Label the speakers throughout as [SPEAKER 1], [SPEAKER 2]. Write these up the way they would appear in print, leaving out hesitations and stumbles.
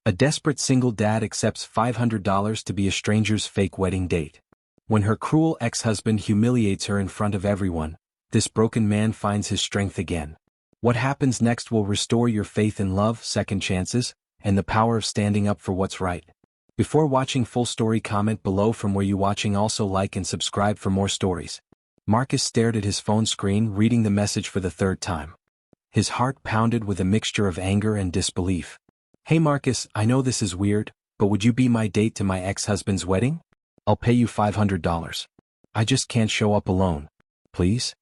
[SPEAKER 1] A desperate single dad accepts $500 to be a stranger's fake wedding date. When her cruel ex-husband humiliates her in front of everyone, this broken man finds his strength again. What happens next will restore your faith in love, second chances, and the power of standing up for what's right. Before watching full story, comment below from where you watching. Also like and subscribe for more stories. Marcus stared at his phone screen, reading the message for the third time. His heart pounded with a mixture of anger and disbelief. Hey Marcus, I know this is weird, but would you be my date to my ex-husband's wedding? I'll pay you $500. I just can't show up alone. Please?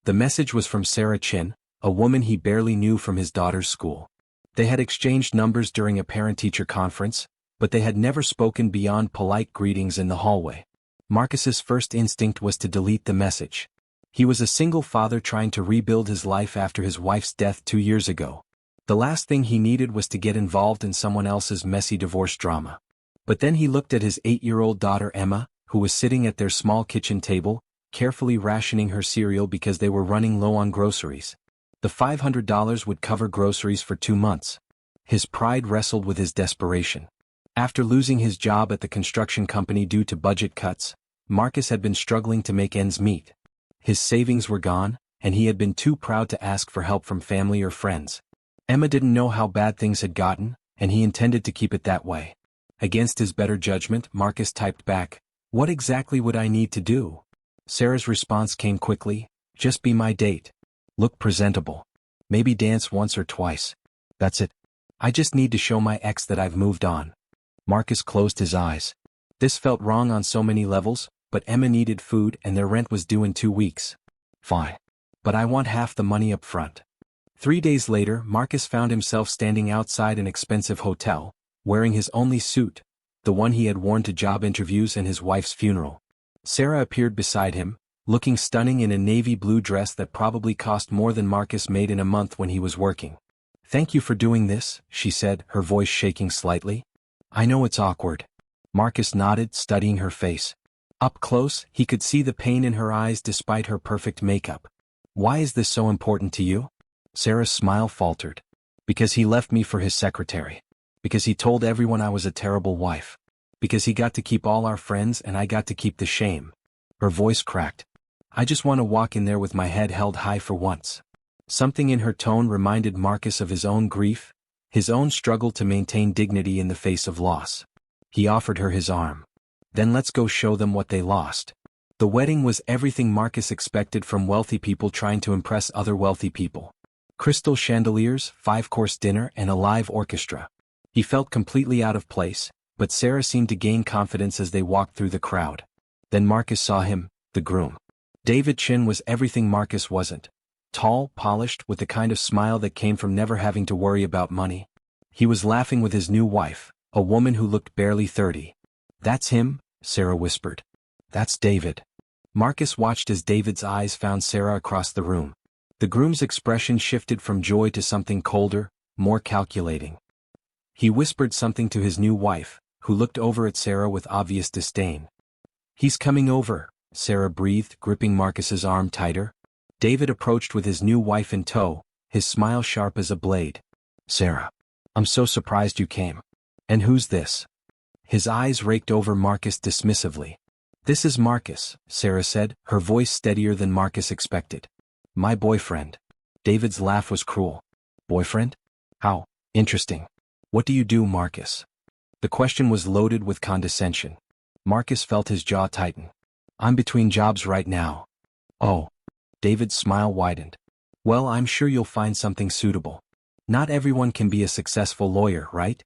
[SPEAKER 1] The message was from Sarah Chin, a woman he barely knew from his daughter's school. They had exchanged numbers during a parent-teacher conference, but they had never spoken beyond polite greetings in the hallway. Marcus's first instinct was to delete the message. He was a single father trying to rebuild his life after his wife's death 2 years ago. The last thing he needed was to get involved in someone else's messy divorce drama. But then he looked at his 8-year-old daughter Emma, who was sitting at their small kitchen table, carefully rationing her cereal because they were running low on groceries. The $500 would cover groceries for 2 months. His pride wrestled with his desperation. After losing his job at the construction company due to budget cuts, Marcus had been struggling to make ends meet. His savings were gone, and he had been too proud to ask for help from family or friends. Emma didn't know how bad things had gotten, and he intended to keep it that way. Against his better judgment, Marcus typed back, "What exactly would I need to do?" Sarah's response came quickly, "Just be my date. Look presentable. Maybe dance once or twice. That's it. I just need to show my ex that I've moved on." Marcus closed his eyes. This felt wrong on so many levels, but Emma needed food and their rent was due in 2 weeks. Fine. But I want half the money up front. 3 days later, Marcus found himself standing outside an expensive hotel, wearing his only suit, the one he had worn to job interviews and his wife's funeral. Sarah appeared beside him, looking stunning in a navy blue dress that probably cost more than Marcus made in a month when he was working. "Thank you for doing this," she said, her voice shaking slightly. "I know it's awkward." Marcus nodded, studying her face. Up close, he could see the pain in her eyes despite her perfect makeup. "Why is this so important to you?" Sarah's smile faltered. "Because he left me for his secretary. Because he told everyone I was a terrible wife. Because he got to keep all our friends and I got to keep the shame." Her voice cracked. "I just want to walk in there with my head held high for once." Something in her tone reminded Marcus of his own grief, his own struggle to maintain dignity in the face of loss. He offered her his arm. "Then let's go show them what they lost." The wedding was everything Marcus expected from wealthy people trying to impress other wealthy people. Crystal chandeliers, 5-course dinner, and a live orchestra. He felt completely out of place, but Sarah seemed to gain confidence as they walked through the crowd. Then Marcus saw him, the groom. David Chin was everything Marcus wasn't. Tall, polished, with the kind of smile that came from never having to worry about money. He was laughing with his new wife, a woman who looked barely 30. "That's him," Sarah whispered. "That's David." Marcus watched as David's eyes found Sarah across the room. The groom's expression shifted from joy to something colder, more calculating. He whispered something to his new wife, who looked over at Sarah with obvious disdain. "He's coming over," Sarah breathed, gripping Marcus's arm tighter. David approached with his new wife in tow, his smile sharp as a blade. "Sarah, I'm so surprised you came. And who's this?" His eyes raked over Marcus dismissively. "This is Marcus," Sarah said, her voice steadier than Marcus expected. "My boyfriend." David's laugh was cruel. "Boyfriend? How interesting. What do you do, Marcus?" The question was loaded with condescension. Marcus felt his jaw tighten. "I'm between jobs right now." "Oh." David's smile widened. "Well, I'm sure you'll find something suitable. Not everyone can be a successful lawyer, right?"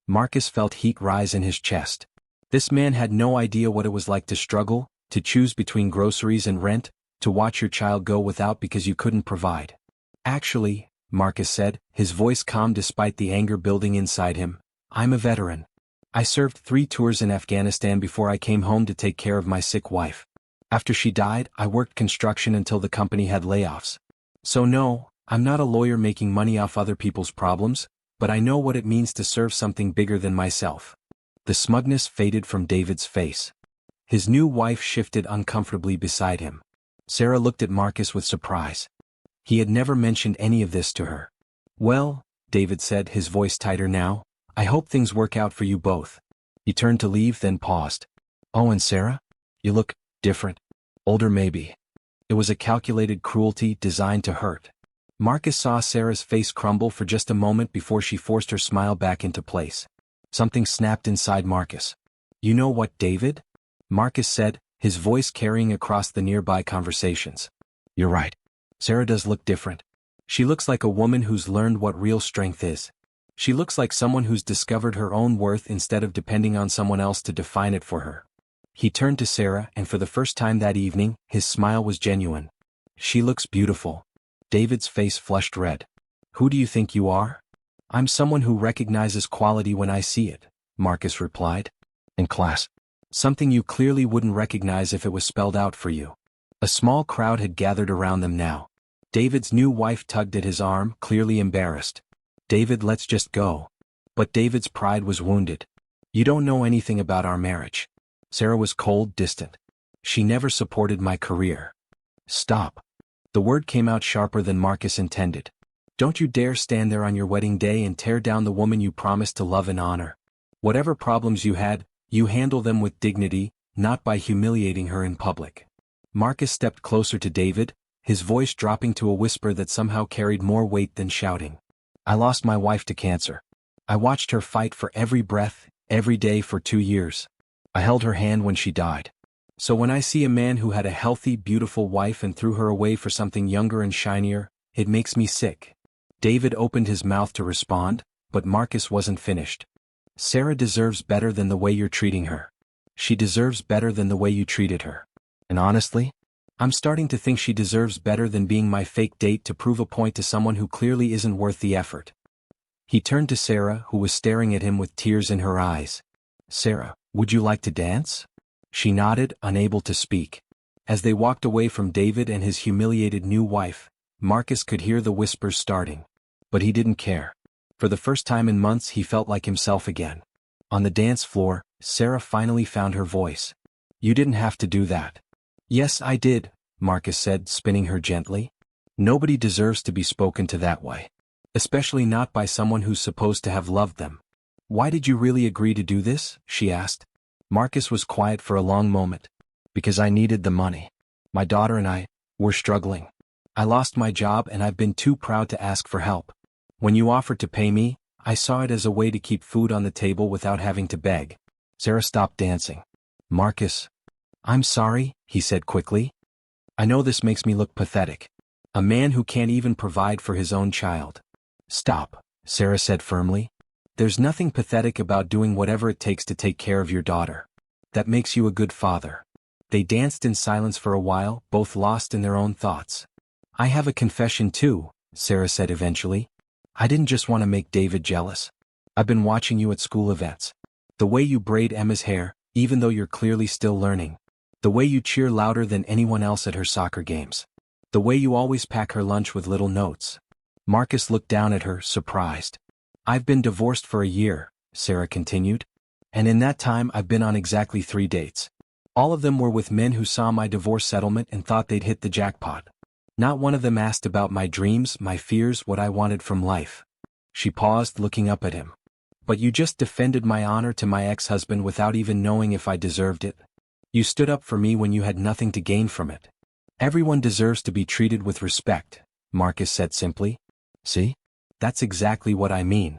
[SPEAKER 1] Marcus felt heat rise in his chest. This man had no idea what it was like to struggle, to choose between groceries and rent, to watch your child go without because you couldn't provide. "Actually," Marcus said, his voice calm despite the anger building inside him, "I'm a veteran. I served 3 tours in Afghanistan before I came home to take care of my sick wife. After she died, I worked construction until the company had layoffs. So no, I'm not a lawyer making money off other people's problems, but I know what it means to serve something bigger than myself." The smugness faded from David's face. His new wife shifted uncomfortably beside him. Sarah looked at Marcus with surprise. He had never mentioned any of this to her. "Well," David said, his voice tighter now, I hope things work out for you both. He turned to leave, then paused. Oh, and Sarah? You look different. Older maybe. It was a calculated cruelty designed to hurt. Marcus saw Sarah's face crumble for just a moment before she forced her smile back into place. Something snapped inside Marcus. You know what, David? Marcus said, his voice carrying across the nearby conversations. You're right. Sarah does look different. She looks like a woman who's learned what real strength is. She looks like someone who's discovered her own worth instead of depending on someone else to define it for her. He turned to Sarah, and for the first time that evening, his smile was genuine. She looks beautiful. David's face flushed red. Who do you think you are? I'm someone who recognizes quality when I see it, Marcus replied. In class. Something you clearly wouldn't recognize if it was spelled out for you. A small crowd had gathered around them now. David's new wife tugged at his arm, clearly embarrassed. David, let's just go. But David's pride was wounded. You don't know anything about our marriage. Sarah was cold, distant. She never supported my career. Stop. The word came out sharper than Marcus intended. Don't you dare stand there on your wedding day and tear down the woman you promised to love and honor. Whatever problems you had, you handle them with dignity, not by humiliating her in public. Marcus stepped closer to David, his voice dropping to a whisper that somehow carried more weight than shouting. I lost my wife to cancer. I watched her fight for every breath, every day for 2 years. I held her hand when she died. So when I see a man who had a healthy, beautiful wife and threw her away for something younger and shinier, it makes me sick. David opened his mouth to respond, but Marcus wasn't finished. Sarah deserves better than the way you're treating her. She deserves better than the way you treated her. And honestly, I'm starting to think she deserves better than being my fake date to prove a point to someone who clearly isn't worth the effort. He turned to Sarah, who was staring at him with tears in her eyes. Sarah, would you like to dance? She nodded, unable to speak. As they walked away from David and his humiliated new wife, Marcus could hear the whispers starting. But he didn't care. For the first time in months he felt like himself again. On the dance floor, Sarah finally found her voice. You didn't have to do that. Yes, I did, Marcus said, spinning her gently. Nobody deserves to be spoken to that way. Especially not by someone who's supposed to have loved them. Why did you really agree to do this? She asked. Marcus was quiet for a long moment. Because I needed the money. My daughter and I, we're struggling. I lost my job and I've been too proud to ask for help. When you offered to pay me, I saw it as a way to keep food on the table without having to beg. Sarah stopped dancing. Marcus. I'm sorry, he said quickly. I know this makes me look pathetic. A man who can't even provide for his own child. Stop, Sarah said firmly. There's nothing pathetic about doing whatever it takes to take care of your daughter. That makes you a good father. They danced in silence for a while, both lost in their own thoughts. I have a confession too, Sarah said eventually. I didn't just want to make David jealous. I've been watching you at school events. The way you braid Emma's hair, even though you're clearly still learning. The way you cheer louder than anyone else at her soccer games. The way you always pack her lunch with little notes. Marcus looked down at her, surprised. I've been divorced for a year, Sarah continued. And in that time I've been on exactly 3 dates. All of them were with men who saw my divorce settlement and thought they'd hit the jackpot. Not one of them asked about my dreams, my fears, what I wanted from life. She paused, looking up at him. But you just defended my honor to my ex-husband without even knowing if I deserved it. You stood up for me when you had nothing to gain from it. Everyone deserves to be treated with respect, Marcus said simply. See? That's exactly what I mean.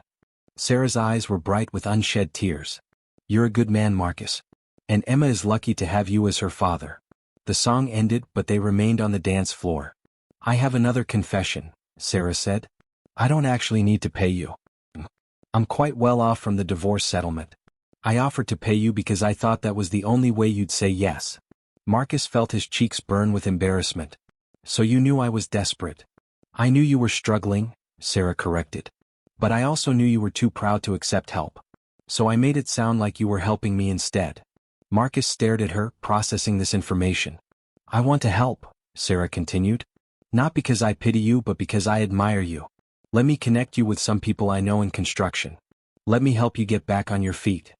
[SPEAKER 1] Sarah's eyes were bright with unshed tears. You're a good man, Marcus. And Emma is lucky to have you as her father. The song ended, but they remained on the dance floor. I have another confession, Sarah said. I don't actually need to pay you. I'm quite well off from the divorce settlement. I offered to pay you because I thought that was the only way you'd say yes. Marcus felt his cheeks burn with embarrassment. So you knew I was desperate. I knew you were struggling, Sarah corrected. But I also knew you were too proud to accept help. So I made it sound like you were helping me instead. Marcus stared at her, processing this information. I want to help, Sarah continued. Not because I pity you but because I admire you. Let me connect you with some people I know in construction. Let me help you get back on your feet.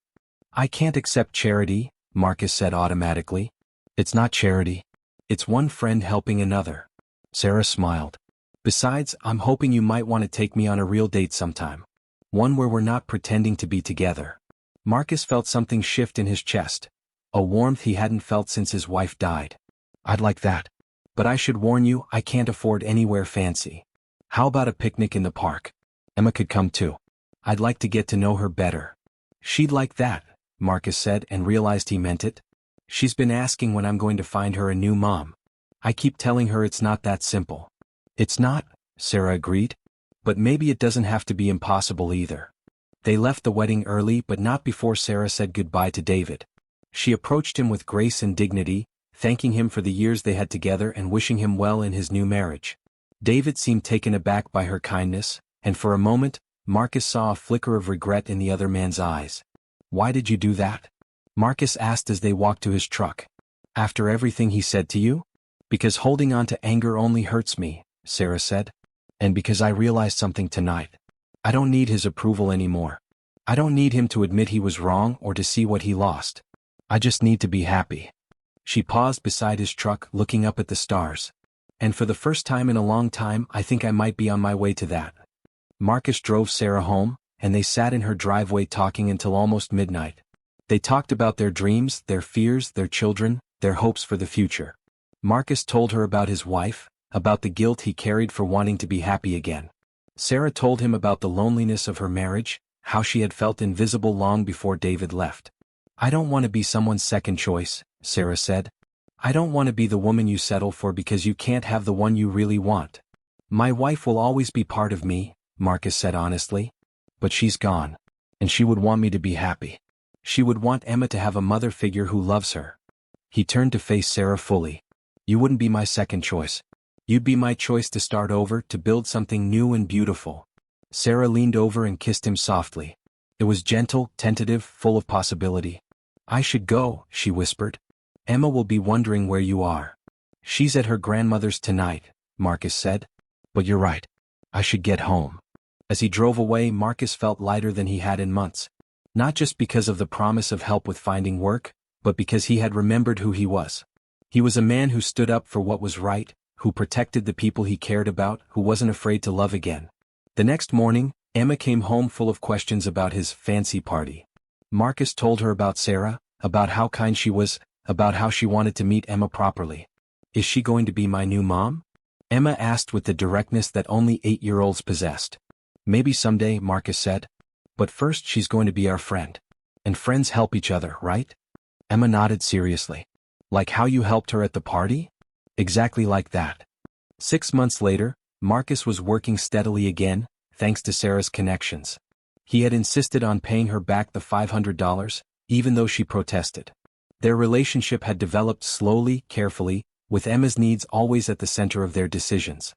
[SPEAKER 1] I can't accept charity, Marcus said automatically. It's not charity. It's one friend helping another. Sarah smiled. Besides, I'm hoping you might want to take me on a real date sometime. One where we're not pretending to be together. Marcus felt something shift in his chest. A warmth he hadn't felt since his wife died. I'd like that. But I should warn you, I can't afford anywhere fancy. How about a picnic in the park? Emma could come too. I'd like to get to know her better. She'd like that, Marcus said and realized he meant it. She's been asking when I'm going to find her a new mom. I keep telling her it's not that simple. It's not, Sarah agreed. But maybe it doesn't have to be impossible either. They left the wedding early but not before Sarah said goodbye to David. She approached him with grace and dignity, thanking him for the years they had together and wishing him well in his new marriage. David seemed taken aback by her kindness, and for a moment, Marcus saw a flicker of regret in the other man's eyes. Why did you do that? Marcus asked as they walked to his truck. After everything he said to you? Because holding on to anger only hurts me, Sarah said. And because I realized something tonight. I don't need his approval anymore. I don't need him to admit he was wrong or to see what he lost. I just need to be happy. She paused beside his truck, looking up at the stars. And for the first time in a long time, I think I might be on my way to that. Marcus drove Sarah home, and they sat in her driveway talking until almost midnight. They talked about their dreams, their fears, their children, their hopes for the future. Marcus told her about his wife, about the guilt he carried for wanting to be happy again. Sarah told him about the loneliness of her marriage, how she had felt invisible long before David left. I don't want to be someone's second choice, Sarah said. I don't want to be the woman you settle for because you can't have the one you really want. My wife will always be part of me, Marcus said honestly. But she's gone. And she would want me to be happy. She would want Emma to have a mother figure who loves her. He turned to face Sarah fully. You wouldn't be my second choice. You'd be my choice to start over, to build something new and beautiful. Sarah leaned over and kissed him softly. It was gentle, tentative, full of possibility. I should go, she whispered. Emma will be wondering where you are. She's at her grandmother's tonight, Marcus said. But you're right. I should get home. As he drove away, Marcus felt lighter than he had in months. Not just because of the promise of help with finding work, but because he had remembered who he was. He was a man who stood up for what was right, who protected the people he cared about, who wasn't afraid to love again. The next morning, Emma came home full of questions about his fancy party. Marcus told her about Sarah, about how kind she was, about how she wanted to meet Emma properly. Is she going to be my new mom? Emma asked with the directness that only 8-year-olds possessed. Maybe someday, Marcus said. But first she's going to be our friend. And friends help each other, right? Emma nodded seriously. Like how you helped her at the party? Exactly like that. 6 months later, Marcus was working steadily again, thanks to Sarah's connections. He had insisted on paying her back the $500, even though she protested. Their relationship had developed slowly, carefully, with Emma's needs always at the center of their decisions.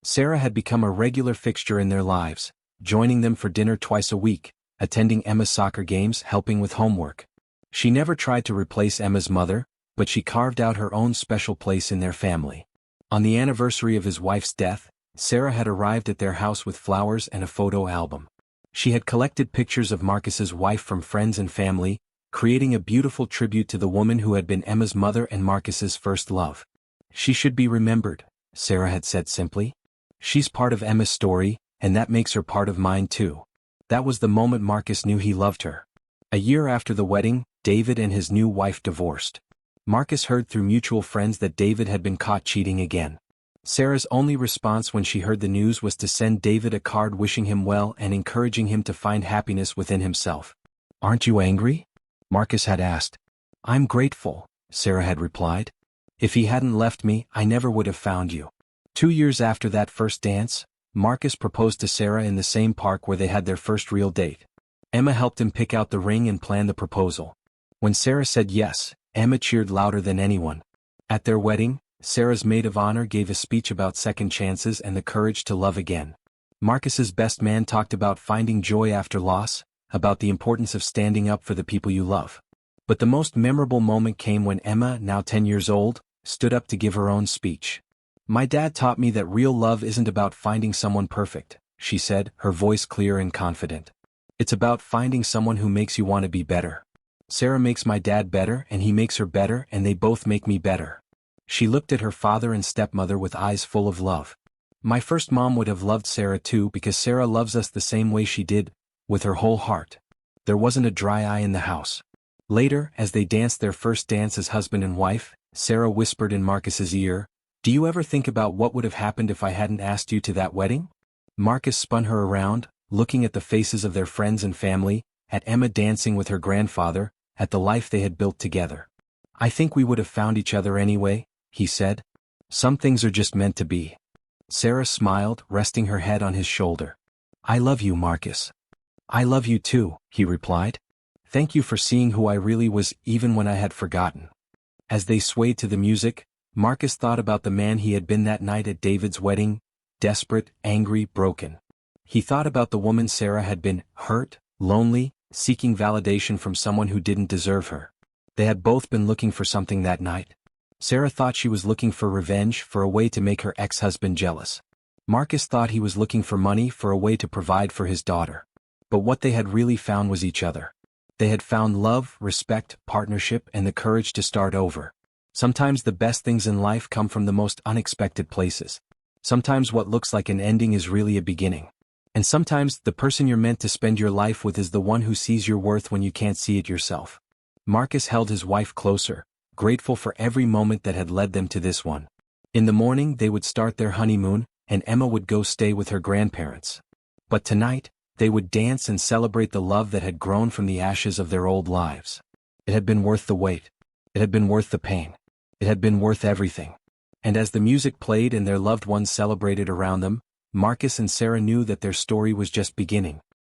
[SPEAKER 1] Sarah had become a regular fixture in their lives, joining them for dinner twice a week, attending Emma's soccer games, helping with homework. She never tried to replace Emma's mother, but she carved out her own special place in their family. On the anniversary of his wife's death, Sarah had arrived at their house with flowers and a photo album. She had collected pictures of Marcus's wife from friends and family, creating a beautiful tribute to the woman who had been Emma's mother and Marcus's first love. She should be remembered, Sarah had said simply. She's part of Emma's story, and that makes her part of mine too. That was the moment Marcus knew he loved her. A year after the wedding, David and his new wife divorced. Marcus heard through mutual friends that David had been caught cheating again. Sarah's only response when she heard the news was to send David a card wishing him well and encouraging him to find happiness within himself. Aren't you angry? Marcus had asked. I'm grateful, Sarah had replied. If he hadn't left me, I never would have found you. 2 years after that first dance, Marcus proposed to Sarah in the same park where they had their first real date. Emma helped him pick out the ring and plan the proposal. When Sarah said yes, Emma cheered louder than anyone. At their wedding, Sarah's maid of honor gave a speech about second chances and the courage to love again. Marcus's best man talked about finding joy after loss, about the importance of standing up for the people you love. But the most memorable moment came when Emma, now 10 years old, stood up to give her own speech. My dad taught me that real love isn't about finding someone perfect, she said, her voice clear and confident. It's about finding someone who makes you want to be better. Sarah makes my dad better and he makes her better and they both make me better. She looked at her father and stepmother with eyes full of love. My first mom would have loved Sarah too because Sarah loves us the same way she did, with her whole heart. There wasn't a dry eye in the house. Later, as they danced their first dance as husband and wife, Sarah whispered in Marcus's ear, "Do you ever think about what would have happened if I hadn't asked you to that wedding?" Marcus spun her around, looking at the faces of their friends and family, at Emma dancing with her grandfather, at the life they had built together. "I think we would have found each other anyway," he said. "Some things are just meant to be." Sarah smiled, resting her head on his shoulder. "I love you, Marcus." "I love you too," he replied. "Thank you for seeing who I really was even when I had forgotten." As they swayed to the music, Marcus thought about the man he had been that night at David's wedding, desperate, angry, broken. He thought about the woman Sarah had been, hurt, lonely, seeking validation from someone who didn't deserve her. They had both been looking for something that night. Sarah thought she was looking for revenge, for a way to make her ex-husband jealous. Marcus thought he was looking for money, for a way to provide for his daughter. But what they had really found was each other. They had found love, respect, partnership, and the courage to start over. Sometimes the best things in life come from the most unexpected places. Sometimes what looks like an ending is really a beginning. And sometimes the person you're meant to spend your life with is the one who sees your worth when you can't see it yourself. Marcus held his wife closer, grateful for every moment that had led them to this one. In the morning they would start their honeymoon, and Emma would go stay with her grandparents. But tonight, they would dance and celebrate the love that had grown from the ashes of their old lives. It had been worth the wait. It had been worth the pain. It had been worth everything. And as the music played and their loved ones celebrated around them, Marcus and Sarah knew that their story was just beginning.